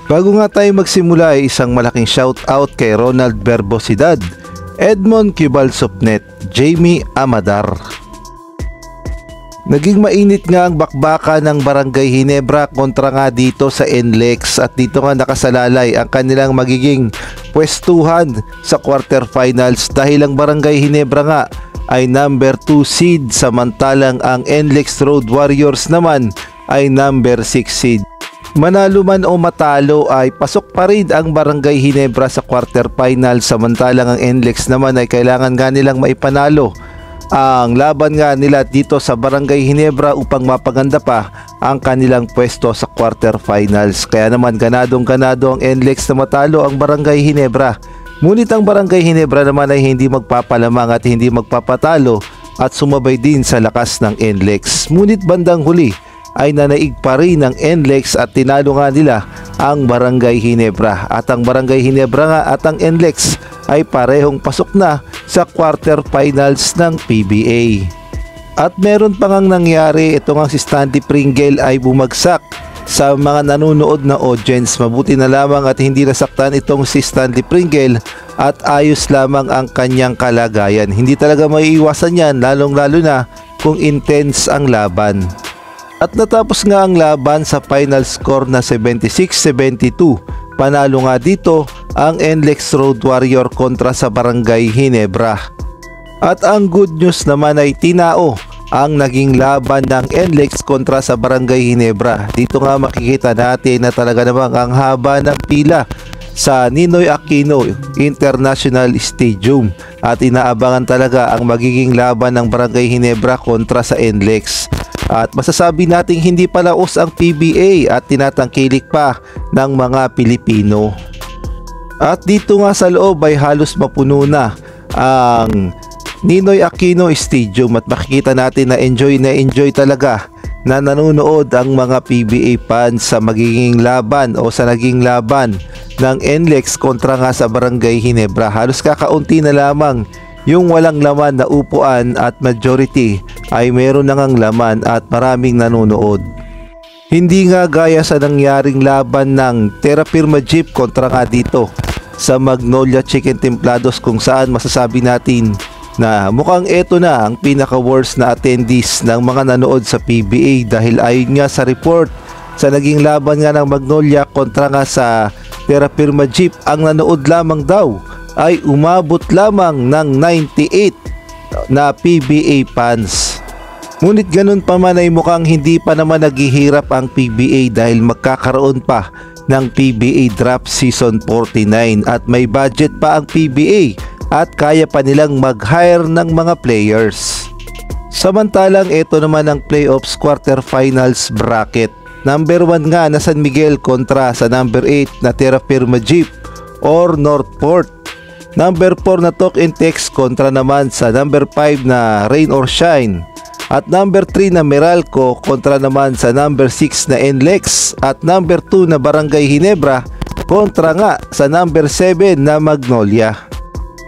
Bago nga tayo magsimula ay isang malaking shoutout kay Ronald Verbosidad, Edmond Cubalsopnet, Jamie Amadar. Naging mainit nga ang bakbaka ng Barangay Ginebra kontra nga dito sa NLEX at dito nga nakasalalay ang kanilang magiging pwestuhan sa quarterfinals dahil ang Barangay Ginebra nga ay number 2 seed samantalang ang NLEX Road Warriors naman ay number 6 seed. Manalo man o matalo ay pasok pa rin ang Barangay Ginebra sa quarterfinal samantalang ang NLEX naman ay kailangan nga nilang maipanalo ang laban nga nila dito sa Barangay Ginebra upang mapaganda pa ang kanilang pwesto sa quarterfinals. Kaya naman ganadong-ganado ang NLEX na matalo ang Barangay Ginebra. Ngunit ang Barangay Ginebra naman ay hindi magpapalamang at hindi magpapatalo at sumabay din sa lakas ng NLEX. Ngunit bandang huli ay nanaig pa rin ng NLEX at tinalo nga nila ang Barangay Ginebra. At ang Barangay Ginebra nga at ang NLEX ay parehong pasok na sa quarterfinals ng PBA. At meron pa ngang nangyari, ito nga si Stanley Pringle ay bumagsak sa mga nanonood na audience. Mabuti na lamang at hindi nasaktan itong si Stanley Pringle at ayos lamang ang kanyang kalagayan. Hindi talaga maiiwasan yan lalong lalo na kung intense ang laban. At natapos nga ang laban sa final score na 76-72. Panalo nga dito ang NLEX Road Warrior kontra sa Barangay Ginebra. At ang good news naman ay tinao ang naging laban ng NLEX kontra sa Barangay Ginebra. Dito nga makikita natin na talaga namang ang haba ng pila sa Ninoy Aquino International Stadium at inaabangan talaga ang magiging laban ng Barangay Ginebra kontra sa NLEX. At masasabi nating hindi palaos ang PBA at tinatangkilik pa ng mga Pilipino. At dito nga sa loob ay halos mapuno na ang Ninoy Aquino Stadium at makikita natin na enjoy talaga na nanonood ang mga PBA fans sa magiging laban o sa naging laban ng NLEX kontra nga sa Barangay Ginebra. Halos kakaunti na lamang yung walang laman na upuan at majority ay meron na ngang laman at maraming nanonood. Hindi nga gaya sa nangyaring laban ng Terra Firma Jeep kontra nga dito sa Magnolia Chicken Templados kung saan masasabi natin na mukhang eto na ang pinaka-worst na attendees ng mga nanood sa PBA dahil ayon nga sa report sa naging laban nga ng Magnolia kontra nga sa Terra Firma Jeep, ang nanood lamang daw ay umabot lamang ng 98 na PBA fans. Ngunit ganun pa man ay mukhang hindi pa naman naghihirap ang PBA dahil magkakaroon pa ng PBA Draft Season 49 at may budget pa ang PBA at kaya pa nilang mag-hire ng mga players. Samantalang ito naman ang playoffs quarterfinals bracket. Number 1 nga na San Miguel kontra sa number 8 na Terra Firma Jeep or Northport. Number 4 na Talk and Text kontra naman sa number 5 na Rain or Shine. At number 3 na Meralco kontra naman sa number 6 na NLEX. At number 2 na Barangay Ginebra kontra nga sa number 7 na Magnolia.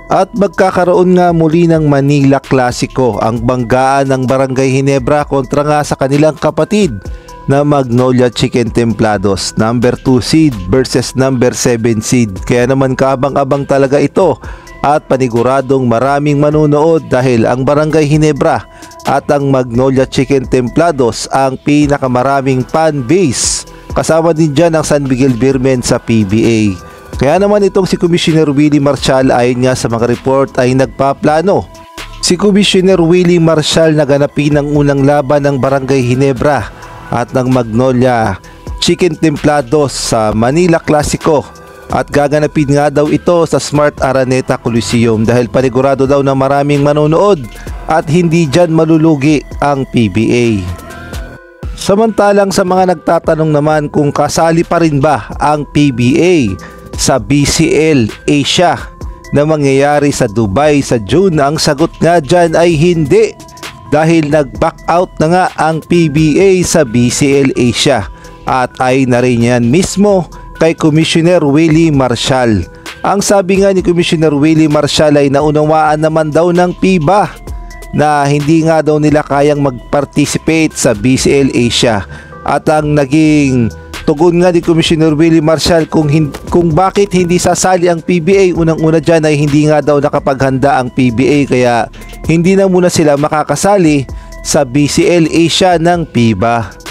At magkakaroon nga muli ng Manila Clasico, ang banggaan ng Barangay Ginebra kontra nga sa kanilang kapatid na Magnolia Chicken Templados, number 2 seed versus number 7 seed. Kaya naman kaabang-abang talaga ito at paniguradong maraming manunood dahil ang Barangay Ginebra at ang Magnolia Chicken Templados ang pinakamaraming fan base. Kasama din dyan ang San Miguel Beermen sa PBA. Kaya naman itong si Commissioner Willie Marcial ayon nga sa mga report ay nagpaplano. Si Commissioner Willie Marcial naganapin ang unang laban ng Barangay Ginebra at ng Magnolia Chicken Templados sa Manila Clasico at gaganapin nga daw ito sa Smart Araneta Coliseum dahil panigurado daw na maraming manonood at hindi dyan malulugi ang PBA. Samantalang sa mga nagtatanong naman kung kasali pa rin ba ang PBA sa BCL Asia na mangyayari sa Dubai sa June, ang sagot nga dyan ay hindi. Dahil nag-back out na nga ang PBA sa BCL Asia at ay na rin yan mismo kay Commissioner Willie Marcial. Ang sabi nga ni Commissioner Willie Marcial ay naunawaan naman daw ng PIBA na hindi nga daw nila kayang mag-participate sa BCL Asia at ang naging Tugon nga ni Commissioner Willie Marcial kung bakit hindi sasali ang PBA. Unang-una dyan ay hindi nga daw nakapaghanda ang PBA kaya hindi na muna sila makakasali sa BCL Asia ng FIBA.